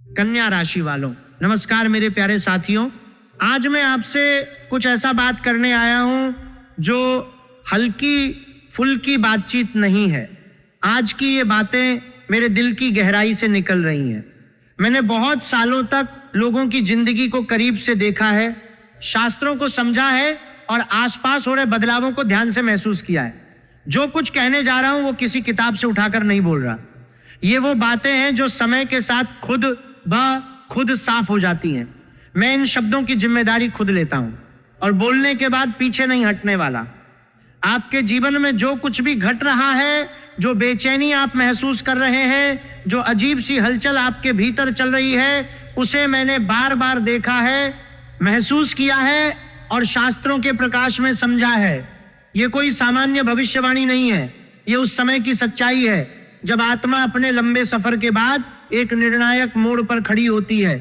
कन्या राशि वालों, नमस्कार मेरे प्यारे साथियों। आज मैं आपसे कुछ ऐसा बात करने आया हूं जो हल्की फुल्की बातचीत नहीं है। आज की ये बातें मेरे दिल की गहराई से निकल रही हैं। मैंने बहुत सालों तक लोगों की जिंदगी को करीब से देखा है, शास्त्रों को समझा है और आसपास हो रहे बदलावों को ध्यान से महसूस किया है। जो कुछ कहने जा रहा हूं वो किसी किताब से उठाकर नहीं बोल रहा। ये वो बातें हैं जो समय के साथ खुद साफ हो जाती हैं। मैं इन शब्दों की जिम्मेदारी खुद लेता हूं और बोलने के बाद पीछे नहीं हटने वाला। आपके जीवन में जो कुछ भी घट रहा है, जो बेचैनी आप महसूस कर रहे हैं, जो अजीब सी हलचल आपके भीतर चल रही है, उसे मैंने बार बार देखा है, महसूस किया है और शास्त्रों के प्रकाश में समझा है। ये कोई सामान्य भविष्यवाणी नहीं है, ये उस समय की सच्चाई है जब आत्मा अपने लंबे सफर के बाद एक निर्णायक मोड़ पर खड़ी होती है।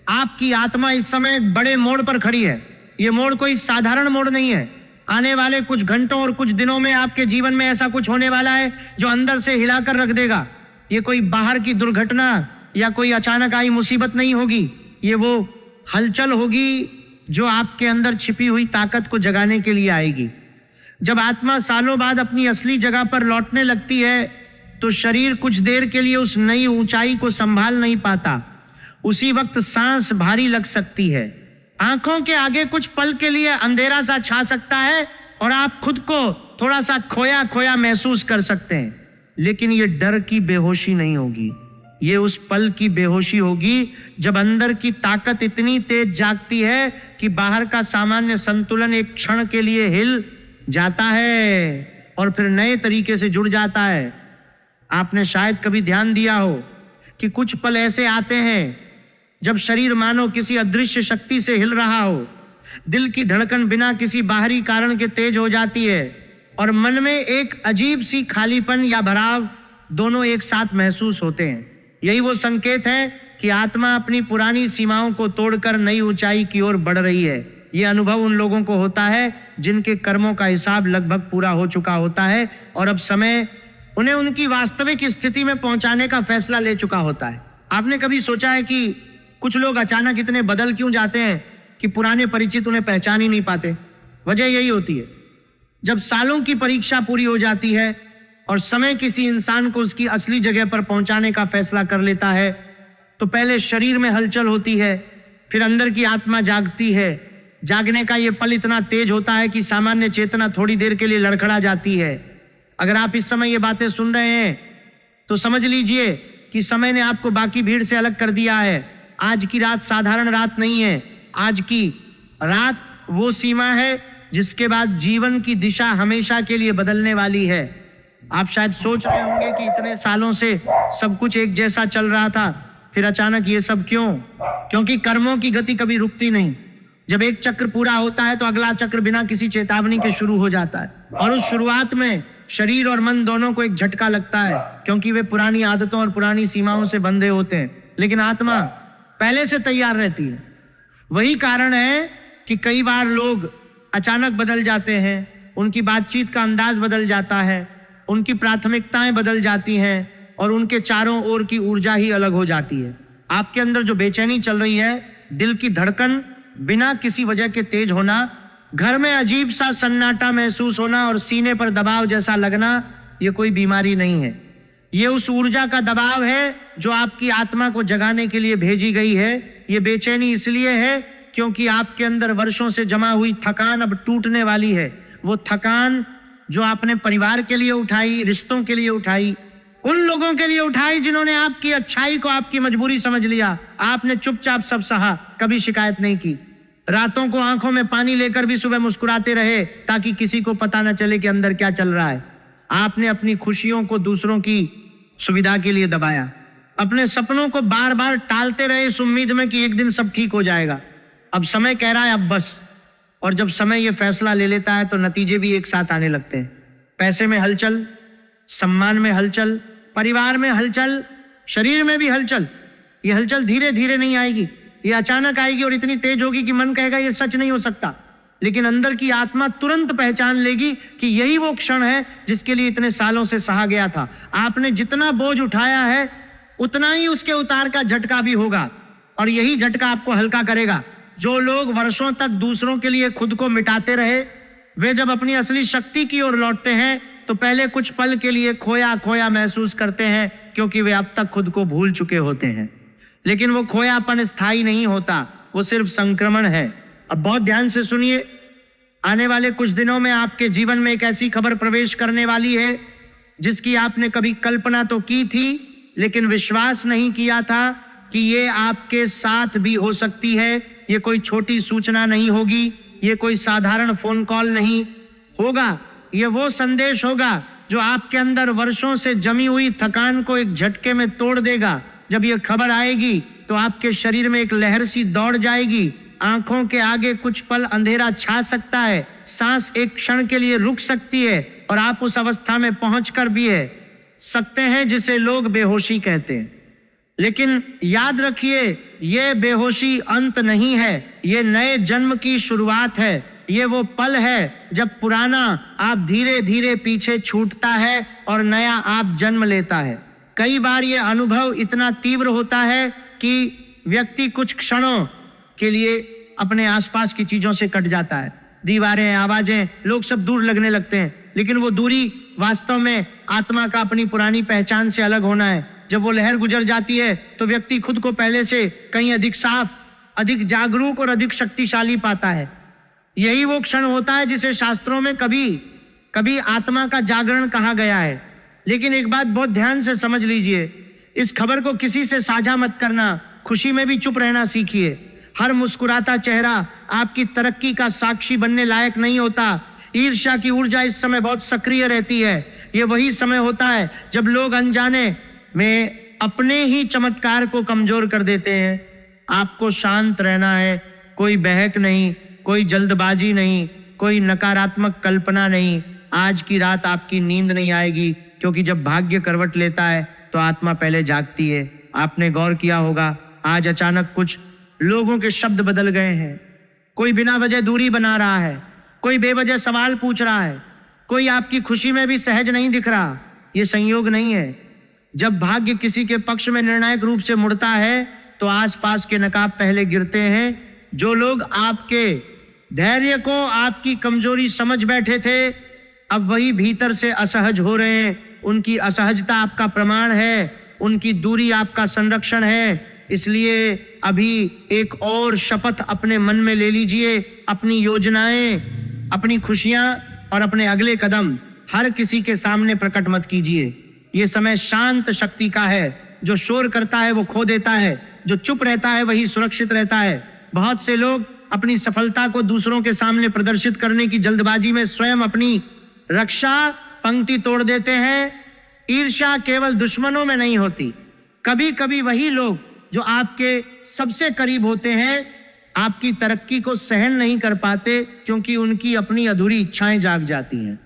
आपकी आत्मा इस समय एक बड़े मोड़ पर खड़ी है। ये मोड़ कोई साधारण मोड़ नहीं है। आने वाले कुछ घंटों और कुछ दिनों में आपके जीवन में ऐसा कुछ होने वाला है जो अंदर से हिलाकर रख देगा। ये कोई बाहर की दुर्घटना या कोई अचानक आई मुसीबत नहीं होगी। ये वो हलचल होगी जो आपके अंदर छिपी हुई ताकत को जगाने के लिए आएगी। जब आत्मा सालों बाद अपनी असली जगह पर लौटने लगती है तो शरीर कुछ देर के लिए उस नई ऊंचाई को संभाल नहीं पाता। उसी वक्त सांस भारी लग सकती है, आंखों के आगे कुछ पल के लिए अंधेरा सा छा सकता है और आप खुद को थोड़ा सा खोया खोया महसूस कर सकते हैं। लेकिन ये डर की बेहोशी नहीं होगी, ये उस पल की बेहोशी होगी जब अंदर की ताकत इतनी तेज जागती है कि बाहर का सामान्य संतुलन एक क्षण के लिए हिल जाता है और फिर नए तरीके से जुड़ जाता है। आपने शायद कभी ध्यान दिया हो कि कुछ पल ऐसे आते हैं जब शरीर मानो किसी अदृश्य शक्ति से हिल रहा हो। दिल की धड़कन बिना किसी बाहरी कारण के तेज हो जाती है और मन में एक अजीब सी खालीपन या भराव दोनों एक साथ महसूस होते हैं। यही वो संकेत है कि आत्मा अपनी पुरानी सीमाओं को तोड़कर नई ऊंचाई की ओर बढ़ रही है। ये अनुभव उन लोगों को होता है जिनके कर्मों का हिसाब लगभग पूरा हो चुका होता है और अब समय उन्हें उनकी वास्तविक स्थिति में पहुंचाने का फैसला ले चुका होता है। आपने कभी सोचा है कि कुछ लोग अचानक इतने बदल क्यों जाते हैं कि पुराने परिचित उन्हें पहचान ही नहीं पाते? वजह यही होती है, जब सालों की परीक्षा पूरी हो जाती है और समय किसी इंसान को उसकी असली जगह पर पहुंचाने का फैसला कर लेता है तो पहले शरीर में हलचल होती है, फिर अंदर की आत्मा जागती है। जागने का ये पल इतना तेज होता है कि सामान्य चेतना थोड़ी देर के लिए लड़खड़ा जाती है। अगर आप इस समय ये बातें सुन रहे हैं तो समझ लीजिए कि समय ने आपको बाकी भीड़ से अलग कर दिया है। आज की रात साधारण रात नहीं है। आज की रात वो सीमा है जिसके बाद जीवन की दिशा हमेशा के लिए बदलने वाली है। आप शायद सोच रहे होंगे कि इतने सालों से सब कुछ एक जैसा चल रहा था, फिर अचानक ये सब क्यों? क्योंकि कर्मों की गति कभी रुकती नहीं। जब एक चक्र पूरा होता है तो अगला चक्र बिना किसी चेतावनी के शुरू हो जाता है और उस शुरुआत में शरीर और मन दोनों को एक झटका लगता है क्योंकि वे पुरानी आदतों और पुरानी सीमाओं से बंधे होते हैं। लेकिन आत्मा पहले से तैयार रहती है। वही कारण है कि कई बार लोग अचानक बदल जाते हैं, उनकी बातचीत का अंदाज बदल जाता है, उनकी प्राथमिकताएं बदल जाती हैं और उनके चारों ओर की ऊर्जा ही अलग हो जाती है। आपके अंदर जो बेचैनी चल रही है, दिल की धड़कन बिना किसी वजह के तेज होना, घर में अजीब सा सन्नाटा महसूस होना और सीने पर दबाव जैसा लगना, ये कोई बीमारी नहीं है। ये उस ऊर्जा का दबाव है जो आपकी आत्मा को जगाने के लिए भेजी गई है। ये बेचैनी इसलिए है क्योंकि आपके अंदर वर्षों से जमा हुई थकान अब टूटने वाली है। वो थकान जो आपने परिवार के लिए उठाई, रिश्तों के लिए उठाई, उन लोगों के लिए उठाई जिन्होंने आपकी अच्छाई को आपकी मजबूरी समझ लिया। आपने चुपचाप सब सहा, कभी शिकायत नहीं की। रातों को आंखों में पानी लेकर भी सुबह मुस्कुराते रहे ताकि किसी को पता न चले कि अंदर क्या चल रहा है। आपने अपनी खुशियों को दूसरों की सुविधा के लिए दबाया, अपने सपनों को बार बार टालते रहे इस उम्मीद में कि एक दिन सब ठीक हो जाएगा। अब समय कह रहा है अब बस, और जब समय ये फैसला ले लेता है तो नतीजे भी एक साथ आने लगते हैं। पैसे में हलचल, सम्मान में हलचल, परिवार में हलचल, शरीर में भी हलचल। ये हलचल धीरे धीरे नहीं आएगी, ये अचानक आएगी और इतनी तेज होगी कि मन कहेगा ये सच नहीं हो सकता। लेकिन अंदर की आत्मा तुरंत पहचान लेगी कि यही वो क्षण है जिसके लिए इतने सालों से सहा गया था। आपने जितना बोझ उठाया है उतना ही उसके उतार का झटका भी होगा, और यही झटका आपको हल्का करेगा। जो लोग वर्षों तक दूसरों के लिए खुद को मिटाते रहे, वे जब अपनी असली शक्ति की ओर लौटते हैं तो पहले कुछ पल के लिए खोया खोया महसूस करते हैं, क्योंकि वे अब तक खुद को भूल चुके होते हैं। लेकिन वो खोयापन स्थायी नहीं होता, वो सिर्फ संक्रमण है। अब बहुत ध्यान से सुनिए, आने वाले कुछ दिनों में आपके जीवन में एक ऐसी खबर प्रवेश करने वाली है जिसकी आपने कभी कल्पना तो की थी, लेकिन विश्वास नहीं किया था कि ये आपके साथ भी हो सकती है। ये कोई छोटी सूचना नहीं होगी, ये कोई साधारण फोन कॉल नहीं होगा, ये वो संदेश होगा जो आपके अंदर वर्षों से जमी हुई थकान को एक झटके में तोड़ देगा। जब ये खबर आएगी तो आपके शरीर में एक लहर सी दौड़ जाएगी, आंखों के आगे कुछ पल अंधेरा छा सकता है, सांस एक क्षण के लिए रुक सकती है, और आप उस अवस्था में पहुंचकर भी सकते हैं जिसे लोग बेहोशी कहते हैं। लेकिन याद रखिए, ये बेहोशी अंत नहीं है, ये नए जन्म की शुरुआत है। ये वो पल है जब पुराना आप धीरे धीरे पीछे छूटता है और नया आप जन्म लेता है। कई बार ये अनुभव इतना तीव्र होता है कि व्यक्ति कुछ क्षणों के लिए अपने आसपास की चीजों से कट जाता है। दीवारें, आवाजें, लोग सब दूर लगने लगते हैं, लेकिन वो दूरी वास्तव में आत्मा का अपनी पुरानी पहचान से अलग होना है। जब वो लहर गुजर जाती है तो व्यक्ति खुद को पहले से कहीं अधिक साफ, अधिक जागरूक और अधिक शक्तिशाली पाता है। यही वो क्षण होता है जिसे शास्त्रों में कभी कभी आत्मा का जागरण कहा गया है। लेकिन एक बात बहुत ध्यान से समझ लीजिए, इस खबर को किसी से साझा मत करना, खुशी में भी चुप रहना सीखिए। हर मुस्कुराता चेहरा आपकी तरक्की का साक्षी बनने लायक नहीं होता। ईर्ष्या की ऊर्जा इस समय बहुत सक्रिय रहती है। ये वही समय होता है जब लोग अनजाने में अपने ही चमत्कार को कमजोर कर देते हैं। आपको शांत रहना है, कोई बहक नहीं, कोई जल्दबाजी नहीं, कोई नकारात्मक कल्पना नहीं। आज की रात आपकी नींद नहीं आएगी, क्योंकि जब भाग्य करवट लेता है तो आत्मा पहले जागती है। आपने गौर किया होगा, आज अचानक कुछ लोगों के शब्द बदल गए हैं। कोई बिना वजह दूरी बना रहा है, कोई बेवजह सवाल पूछ रहा है, कोई आपकी खुशी में भी सहज नहीं दिख रहा। ये संयोग नहीं है। जब भाग्य किसी के पक्ष में निर्णायक रूप से मुड़ता है तो आसपास के नकाब पहले गिरते हैं। जो लोग आपके धैर्य को, आपकी कमजोरी समझ बैठे थे, अब वही भीतर से असहज हो रहे हैं। उनकी असहजता आपका प्रमाण है, उनकी दूरी आपका संरक्षण है। इसलिए अभी एक और शपथ अपने मन में ले लीजिए। अपनी योजनाएं, अपनी खुशियां और अपने अगले कदम हर किसी के सामने प्रकट मत कीजिए। ये समय शांत शक्ति का है। जो शोर करता है वो खो देता है, जो चुप रहता है वही सुरक्षित रहता है। बहुत से लोग अपनी सफलता को दूसरों के सामने प्रदर्शित करने की जल्दबाजी में स्वयं अपनी रक्षा पंक्ति तोड़ देते हैं। ईर्ष्या केवल दुश्मनों में नहीं होती, कभी कभी वही लोग जो आपके सबसे करीब होते हैं आपकी तरक्की को सहन नहीं कर पाते, क्योंकि उनकी अपनी अधूरी इच्छाएं जाग जाती हैं।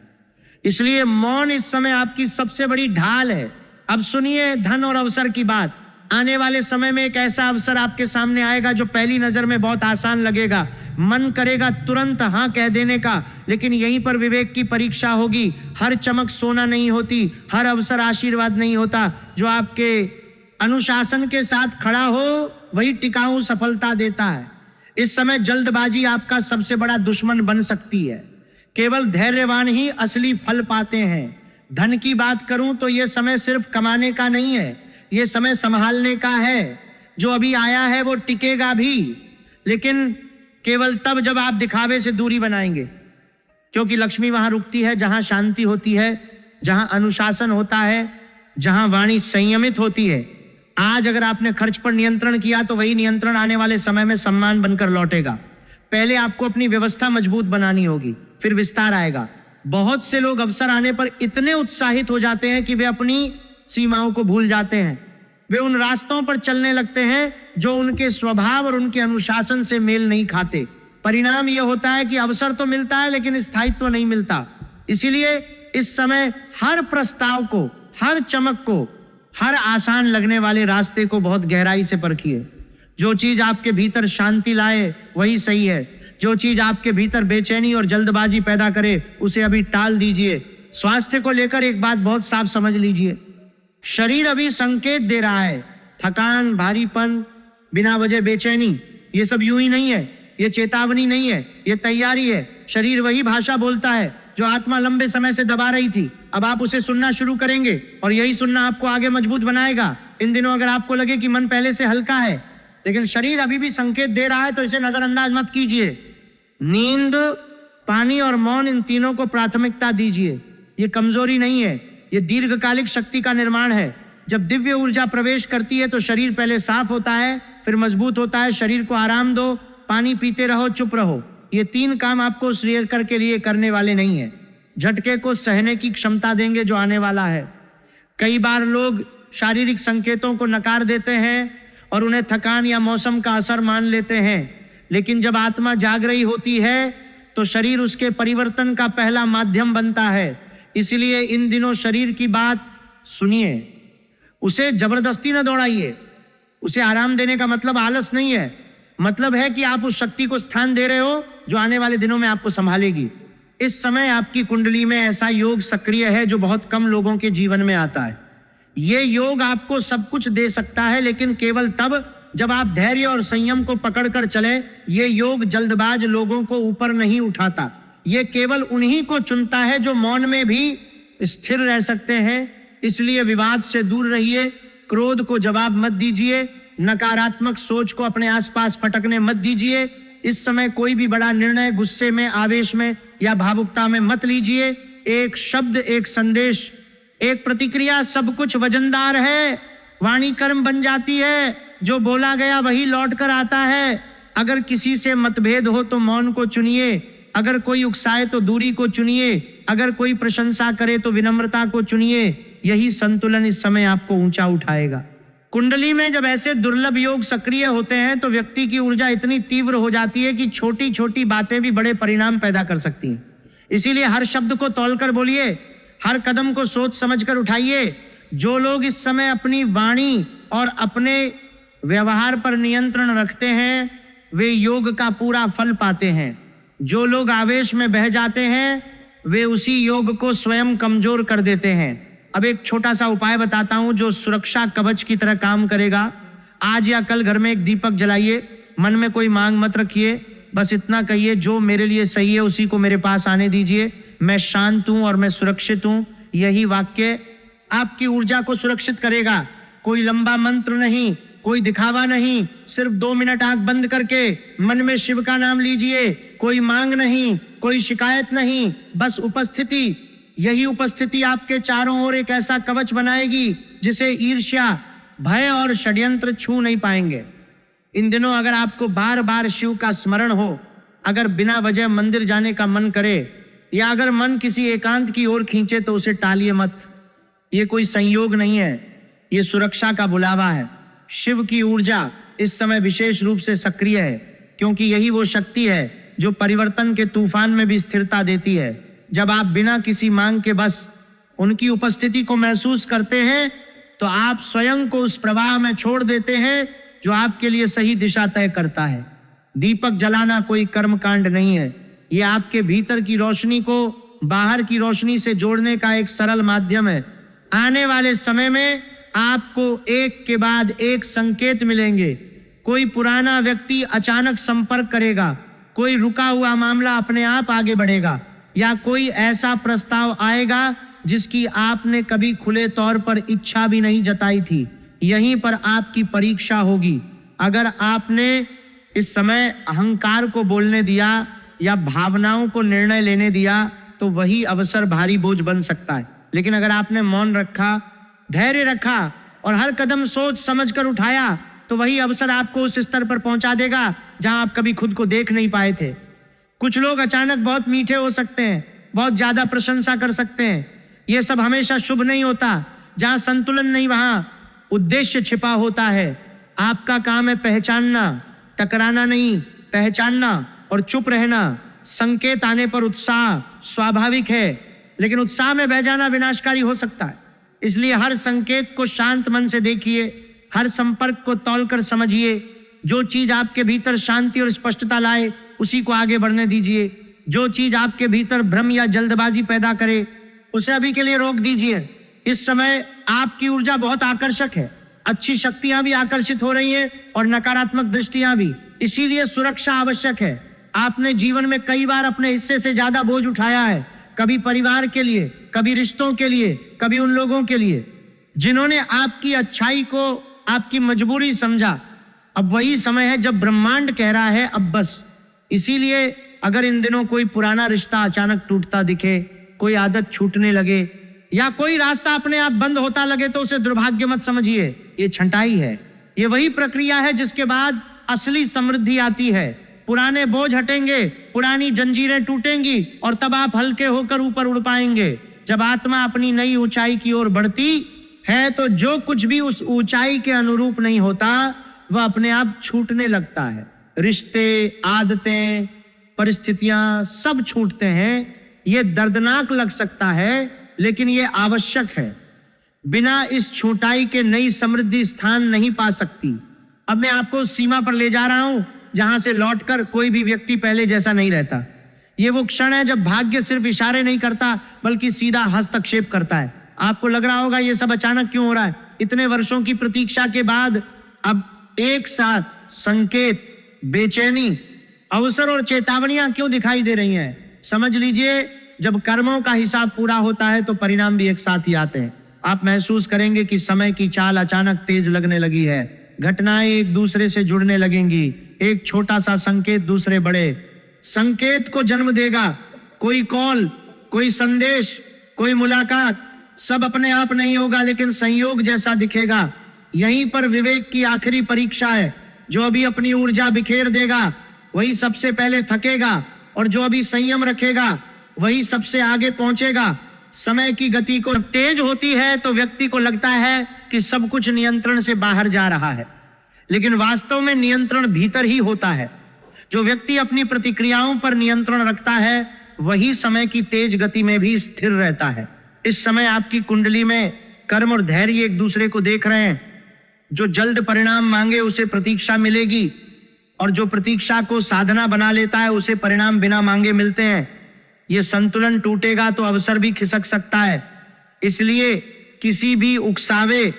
इसलिए मौन इस समय आपकी सबसे बड़ी ढाल है। अब सुनिए धन और अवसर की बात। आने वाले समय में एक ऐसा अवसर आपके सामने आएगा जो पहली नजर में बहुत आसान लगेगा, मन करेगा तुरंत हाँ कह देने का, लेकिन यहीं पर विवेक की परीक्षा होगी। हर चमक सोना नहीं होती, हर अवसर आशीर्वाद नहीं होता। जो आपके अनुशासन के साथ खड़ा हो वही टिकाऊ सफलता देता है। इस समय जल्दबाजी आपका सबसे बड़ा दुश्मन बन सकती है। केवल धैर्यवान ही असली फल पाते हैं। धन की बात करूं तो यह समय सिर्फ कमाने का नहीं है, यह समय संभालने का है। जो अभी आया है वो टिकेगा भी, लेकिन केवल तब जब आप दिखावे से दूरी बनाएंगे, क्योंकि लक्ष्मी वहां रुकती है जहां शांति होती है, जहां अनुशासन होता है, जहां वाणी संयमित होती है। आज अगर आपने खर्च पर नियंत्रण किया तो वही नियंत्रण आने वाले समय में सम्मान बनकर लौटेगा। पहले आपको अपनी व्यवस्था मजबूत बनानी होगी, फिर विस्तार आएगा। बहुत से लोग अवसर आने पर इतने उत्साहित हो जाते हैं कि वे अपनी सीमाओं को भूल जाते हैं। वे उन रास्तों पर चलने लगते हैं जो उनके स्वभाव और उनके अनुशासन से मेल नहीं खाते। परिणाम यह होता है कि अवसर तो मिलता है लेकिन स्थायित्व नहीं मिलता। इसीलिए इस समय हर प्रस्ताव को, हर चमक को, हर आसान लगने वाले रास्ते को बहुत गहराई से परखिए। जो चीज आपके भीतर शांति लाए वही सही है। जो चीज आपके भीतर बेचैनी और जल्दबाजी पैदा करे उसे अभी टाल दीजिए। स्वास्थ्य को लेकर एक बात बहुत साफ समझ लीजिए, शरीर अभी संकेत दे रहा है थकान, भारीपन, बिना वजह बेचैनी, ये सब यूं ही नहीं है, ये चेतावनी नहीं है, ये तैयारी है। शरीर वही भाषा बोलता है जो आत्मा लंबे समय से दबा रही थी। अब आप उसे सुनना शुरू करेंगे और यही सुनना आपको आगे मजबूत बनाएगा। इन दिनों अगर आपको लगे कि मन पहले से हल्का है लेकिन शरीर अभी भी संकेत दे रहा है तो इसे नजरअंदाज मत कीजिए। नींद, पानी और मौन, इन तीनों को प्राथमिकता दीजिए। ये कमजोरी नहीं है, ये दीर्घकालिक शक्ति का निर्माण है। जब दिव्य ऊर्जा प्रवेश करती है तो शरीर पहले साफ होता है, फिर मजबूत होता है। शरीर को आराम दो, पानी पीते रहो, चुप रहो। ये 3 काम आपको उस रिएक्टर के लिए करने वाले नहीं है। झटके को सहने की क्षमता देंगे जो आने वाला है। कई बार लोग शारीरिक संकेतों को नकार देते हैं और उन्हें थकान या मौसम का असर मान लेते हैं, लेकिन जब आत्मा जाग रही होती है तो शरीर उसके परिवर्तन का पहला माध्यम बनता है। इसलिए इन दिनों शरीर की बात सुनिए, उसे जबरदस्ती न दौड़ाइए। उसे आराम देने का मतलब आलस नहीं है, मतलब है कि आप उस शक्ति को स्थान दे रहे हो जो आने वाले दिनों में आपको संभालेगी। इस समय आपकी कुंडली में ऐसा योग सक्रिय है जो बहुत कम लोगों के जीवन में आता है। ये योग आपको सब कुछ दे सकता है, लेकिन केवल तब जब आप धैर्य और संयम को पकड़कर चले। ये योग जल्दबाज लोगों को ऊपर नहीं उठाता, ये केवल उन्हीं को चुनता है जो मौन में भी स्थिर रह सकते हैं। इसलिए विवाद से दूर रहिए, क्रोध को जवाब मत दीजिए, नकारात्मक सोच को अपने आसपास फटकने मत दीजिए। इस समय कोई भी बड़ा निर्णय गुस्से में, आवेश में या भावुकता में मत लीजिए। एक शब्द, एक संदेश, एक प्रतिक्रिया, सब कुछ वजनदार है। वाणी कर्म बन जाती है, जो बोला गया वही लौट कर आता है। अगर किसी से मतभेद हो तो मौन को चुनिए, अगर कोई उकसाए तो दूरी को चुनिए, अगर कोई प्रशंसा करे तो विनम्रता को चुनिए। यही संतुलन इस समय आपको ऊंचा उठाएगा। कुंडली में जब ऐसे दुर्लभ योग सक्रिय होते हैं तो व्यक्ति की ऊर्जा इतनी तीव्र हो जाती है कि छोटी छोटी बातें भी बड़े परिणाम पैदा कर सकती हैं। इसीलिए हर शब्द को तौलकर बोलिए, हर कदम को सोच समझकर उठाइए। जो लोग इस समय अपनी वाणी और अपने व्यवहार पर नियंत्रण रखते हैं वे योग का पूरा फल पाते हैं। जो लोग आवेश में बह जाते हैं वे उसी योग को स्वयं कमजोर कर देते हैं। अब एक छोटा सा उपाय बताता हूं जो सुरक्षा कवच की तरह काम करेगा। आज या कल घर में एक दीपक जलाइए, मन में कोई मांग मत रखिए, बस इतना कहिए, जो मेरे लिए सही है उसी को मेरे पास आने दीजिए। मैं शांत हूं और मैं सुरक्षित हूं। यही वाक्य आपकी ऊर्जा को सुरक्षित करेगा। कोई लंबा मंत्र नहीं, कोई दिखावा नहीं, सिर्फ 2 मिनट आंख बंद करके मन में शिव का नाम लीजिए। कोई मांग नहीं, कोई शिकायत नहीं, बस उपस्थिति। यही उपस्थिति आपके चारों ओर एक ऐसा कवच बनाएगी जिसे ईर्ष्या, भय और षड्यंत्र छू नहीं पाएंगे। इन दिनों अगर आपको बार बार शिव का स्मरण हो, अगर बिना वजह मंदिर जाने का मन करे या अगर मन किसी एकांत की ओर खींचे तो उसे टालिए मत। ये कोई संयोग नहीं है, ये सुरक्षा का बुलावा है। शिव की ऊर्जा इस समय विशेष रूप से सक्रिय है क्योंकि यही वो शक्ति है जो परिवर्तन के तूफान में भी स्थिरता देती है। जब आप बिना किसी मांग के बस उनकी उपस्थिति को महसूस करते हैं तो आप स्वयं को उस प्रवाह में छोड़ देते हैं जो आपके लिए सही दिशा तय करता है। दीपक जलाना कोई कर्मकांड नहीं है, ये आपके भीतर की रोशनी को बाहर की रोशनी से जोड़ने का एक सरल माध्यम है। आने वाले समय में आपको एक के बाद एक संकेत मिलेंगे। कोई पुराना व्यक्ति अचानक संपर्क करेगा, कोई रुका हुआ मामला अपने आप आगे बढ़ेगा, या कोई ऐसा प्रस्ताव आएगा जिसकी आपने कभी खुले तौर पर इच्छा भी नहीं जताई थी। यहीं पर आपकी परीक्षा होगी। अगर आपने इस समय अहंकार को बोलने दिया या भावनाओं को निर्णय लेने दिया तो वही अवसर भारी बोझ बन सकता है। लेकिन अगर आपने मौन रखा, धैर्य रखा और हर कदम सोच समझकर उठाया तो वही अवसर आपको उस स्तर पर पहुंचा देगा जहां आप कभी खुद को देख नहीं पाए थे। कुछ लोग अचानक बहुत मीठे हो सकते हैं, बहुत ज्यादा प्रशंसा कर सकते हैं। यह सब हमेशा शुभ नहीं होता। जहां संतुलन नहीं वहां उद्देश्य छिपा होता है। आपका काम है पहचानना, टकराना नहीं, पहचानना और चुप रहना। संकेत आने पर उत्साह स्वाभाविक है, लेकिन उत्साह में बह जाना विनाशकारी हो सकता है। इसलिए हर संकेत को शांत मन से देखिए, हर संपर्क को तौलकर समझिए। जो चीज आपके भीतर शांति और स्पष्टता लाए उसी को आगे बढ़ने दीजिए। जो चीज आपके भीतर भ्रम या जल्दबाजी पैदा करे उसे अभी के लिए रोक दीजिए। इस समय आपकी ऊर्जा बहुत आकर्षक है, अच्छी शक्तियां भी आकर्षित हो रही हैं और नकारात्मक दृष्टियां भी। इसीलिए सुरक्षा आवश्यक है। आपने जीवन में कई बार अपने हिस्से से ज्यादा बोझ उठाया है, कभी परिवार के लिए, कभी रिश्तों के लिए, कभी उन लोगों के लिए जिन्होंने आपकी अच्छाई को आपकी मजबूरी समझा। अब वही समय है जब ब्रह्मांड कह रहा है अब बस। इसीलिए अगर इन दिनों कोई पुराना रिश्ता अचानक टूटता दिखे, कोई आदत छूटने लगे या कोई रास्ता अपने आप बंद होता लगे तो उसे दुर्भाग्य मत समझिए, ये छंटाई है। ये वही प्रक्रिया है जिसके बाद असली समृद्धि आती है। पुराने बोझ हटेंगे, पुरानी जंजीरें टूटेंगी और तब आप हल्के होकर ऊपर उड़ पाएंगे। जब आत्मा अपनी नई ऊंचाई की ओर बढ़ती है तो जो कुछ भी उस ऊंचाई के अनुरूप नहीं होता वह अपने आप छूटने लगता है। रिश्ते, आदतें, परिस्थितियां सब छूटते हैं। ये दर्दनाक लग सकता है लेकिन ये आवश्यक है। बिना इस छूटाई के नई समृद्धि स्थान नहीं पा सकती। अब मैं आपको उस सीमा पर ले जा रहा हूं जहां से लौटकर कोई भी व्यक्ति पहले जैसा नहीं रहता। ये वो क्षण है जब भाग्य सिर्फ इशारे नहीं करता बल्कि सीधा हस्तक्षेप करता है। आपको लग रहा होगा ये सब अचानक क्यों हो रहा है। इतने वर्षों की प्रतीक्षा के बाद अब एक साथ संकेत, बेचैनी, अवसर और चेतावनियां क्यों दिखाई दे रही हैं। समझ लीजिए जब कर्मों का हिसाब पूरा होता है तो परिणाम भी एक साथ ही आते हैं। आप महसूस करेंगे कि समय की चाल अचानक तेज लगने लगी है। घटनाएं एक दूसरे से जुड़ने लगेंगी। एक छोटा सा संकेत दूसरे बड़े संकेत को जन्म देगा। कोई कॉल, कोई संदेश, कोई मुलाकात, सब अपने आप नहीं होगा लेकिन संयोग जैसा दिखेगा। यहीं पर विवेक की आखिरी परीक्षा है। जो अभी अपनी ऊर्जा बिखेर देगा वही सबसे पहले थकेगा और जो अभी संयम रखेगा वही सबसे आगे पहुंचेगा। समय की गति को तेज होती है तो व्यक्ति को लगता है कि सब कुछ नियंत्रण से बाहर जा रहा है, लेकिन वास्तव में नियंत्रण भीतर ही होता है। जो व्यक्ति अपनी प्रतिक्रियाओं पर नियंत्रण रखता है वही समय की तेज गति में भी स्थिर रहता है। इस समय आपकी कुंडली में कर्म और धैर्य एक दूसरे को देख रहे हैं। जो जल्द परिणाम मांगे उसे प्रतीक्षा मिलेगी और जो प्रतीक्षा को साधना बना लेता है उसे परिणाम बिना मांगे मिलते हैं। ये संतुलन टूटेगा तो अवसर भी खिसक सकता है। इसलिए किसी भी उकसावे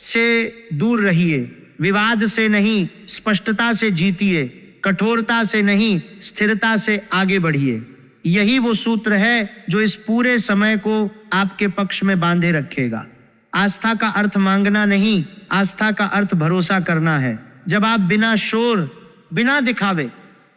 से दूर रहिए। विवाद से नहीं, स्पष्टता से जीतिए। कठोरता से नहीं, स्थिरता से आगे बढ़िए। यही वो सूत्र है जो इस पूरे समय को आपके पक्ष में बांधे रखेगा। आस्था का अर्थ मांगना नहीं, आस्था का अर्थ भरोसा करना है। जब आप बिना शोर, बिना दिखावे,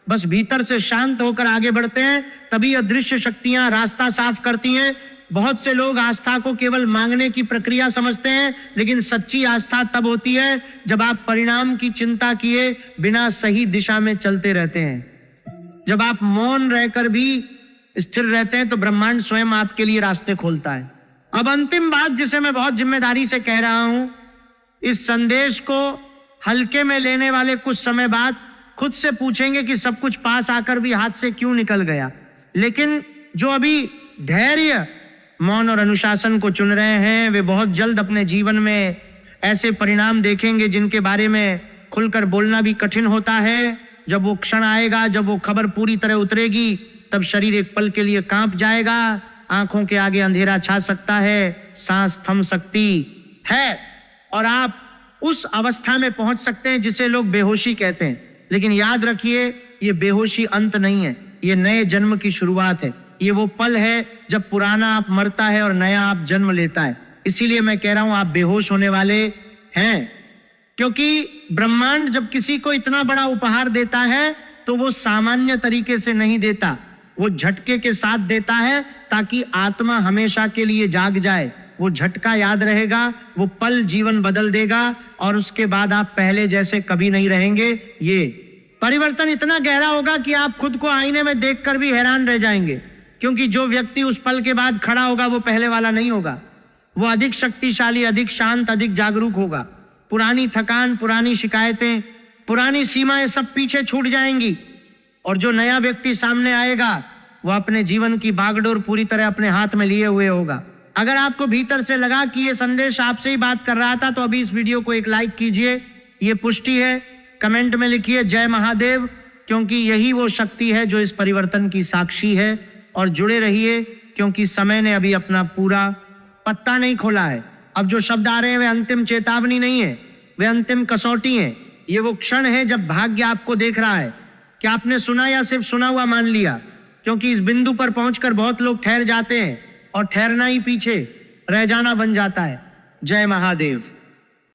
बस भीतर से शांत होकर आगे बढ़ते हैं तभी अदृश्य शक्तियां रास्ता साफ करती हैं। बहुत से लोग आस्था को केवल मांगने की प्रक्रिया समझते हैं, लेकिन सच्ची आस्था तब होती है जब आप परिणाम की चिंता किए बिना सही दिशा में चलते रहते हैं। जब आप मौन रहकर भी स्थिर रहते हैं तो ब्रह्मांड स्वयं आपके लिए रास्ते खोलता है। अब अंतिम बात जिसे मैं बहुत जिम्मेदारी से कह रहा हूं, इस संदेश को हल्के में लेने वाले कुछ समय बाद खुद से पूछेंगे कि सब कुछ पास आकर भी हाथ से क्यों निकल गया। लेकिन जो अभी धैर्य, मौन और अनुशासन को चुन रहे हैं वे बहुत जल्द अपने जीवन में ऐसे परिणाम देखेंगे जिनके बारे में खुलकर बोलना भी कठिन होता है। जब वो क्षण आएगा, जब वो खबर पूरी तरह उतरेगी, तब शरीर एक पल के लिए कांप जाएगा। आंखों के आगे अंधेरा छा सकता है, सांस थम सकती है और आप उस अवस्था में पहुंच सकते हैं जिसे लोग बेहोशी कहते हैं। लेकिन याद रखिए, ये बेहोशी अंत नहीं है, ये नए जन्म की शुरुआत है। ये वो पल है जब पुराना आप मरता है और नया आप जन्म लेता है। इसीलिए मैं कह रहा हूं आप बेहोश होने वाले हैं, क्योंकि ब्रह्मांड जब किसी को इतना बड़ा उपहार देता है तो वो सामान्य तरीके से नहीं देता, वो झटके के साथ देता है ताकि आत्मा हमेशा के लिए जाग जाए। वो झटका याद रहेगा, वो पल जीवन बदल देगा और उसके बाद आप पहले जैसे कभी नहीं रहेंगे। ये परिवर्तन इतना गहरा होगा कि आप खुद को आईने में देखकर भी हैरान रह जाएंगे, क्योंकि जो व्यक्ति उस पल के बाद खड़ा होगा वो पहले वाला नहीं होगा। वो अधिक शक्तिशाली, अधिक शांत, अधिक जागरूक होगा। पुरानी थकान, पुरानी शिकायतें, पुरानी सीमाएं सब पीछे छूट जाएंगी और जो नया व्यक्ति सामने आएगा वो अपने जीवन की बागडोर पूरी तरह अपने हाथ में लिए हुए होगा। अगर आपको भीतर से लगा कि ये संदेश आपसे ही बात कर रहा था तो अभी इस वीडियो को एक लाइक कीजिए। ये पुष्टि है। कमेंट में लिखिए जय महादेव, क्योंकि यही वो शक्ति है जो इस परिवर्तन की साक्षी है। और जुड़े रहिए, क्योंकि समय ने अभी अपना पूरा पत्ता नहीं खोला है। अब जो शब्द आ रहे हैं वे अंतिम चेतावनी नहीं है, वे अंतिम कसौटी हैं। ये वो क्षण है जब भाग्य आपको देख रहा है कि आपने सुना या सिर्फ सुना हुआ मान लिया, क्योंकि इस बिंदु पर पहुंचकर बहुत लोग ठहर जाते हैं और ठहरना ही पीछे रह जाना बन जाता है। जय महादेव।